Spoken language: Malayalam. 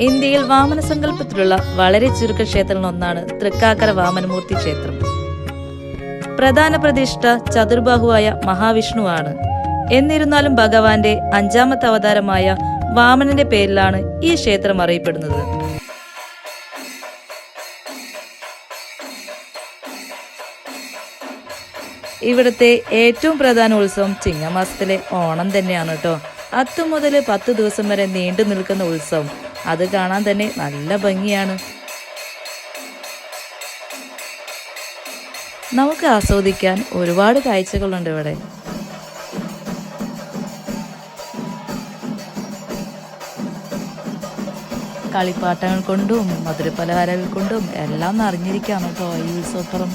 ഇന്ത്യയിൽ വാമന സങ്കല്പത്തിലുള്ള വളരെ ചുരുക്ക ക്ഷേത്രങ്ങളൊന്നാണ് തൃക്കാക്കര വാമനമൂർത്തി ക്ഷേത്രം. പ്രധാന പ്രതിഷ്ഠ ചതുർബാഹുവായ മഹാവിഷ്ണുവാണ്. എന്നിരുന്നാലും ഭഗവാന്റെ 5ാമത്തെ അവതാരമായ വാമനന്റെ പേരിലാണ് ഈ ക്ഷേത്രം അറിയപ്പെടുന്നത്. ഇവിടുത്തെ ഏറ്റവും പ്രധാന ഉത്സവം ചിങ്ങമാസത്തിലെ ഓണം തന്നെയാണ് കേട്ടോ. 10 മുതൽ 10 ദിവസം വരെ നീണ്ടു നിൽക്കുന്ന ഉത്സവം. അത് കാണാൻ തന്നെ നല്ല ഭംഗിയാണ്. നമുക്ക് ആസ്വദിക്കാൻ ഒരുപാട് കാഴ്ചകളുണ്ട് ഇവിടെ. കളിപ്പാട്ടങ്ങൾ കൊണ്ടും മധുരപലഹാരങ്ങൾ കൊണ്ടും എല്ലാം നിറഞ്ഞിരിക്കുകയാണ് കേട്ടോ ഈ ഉത്സവപ്പുറം.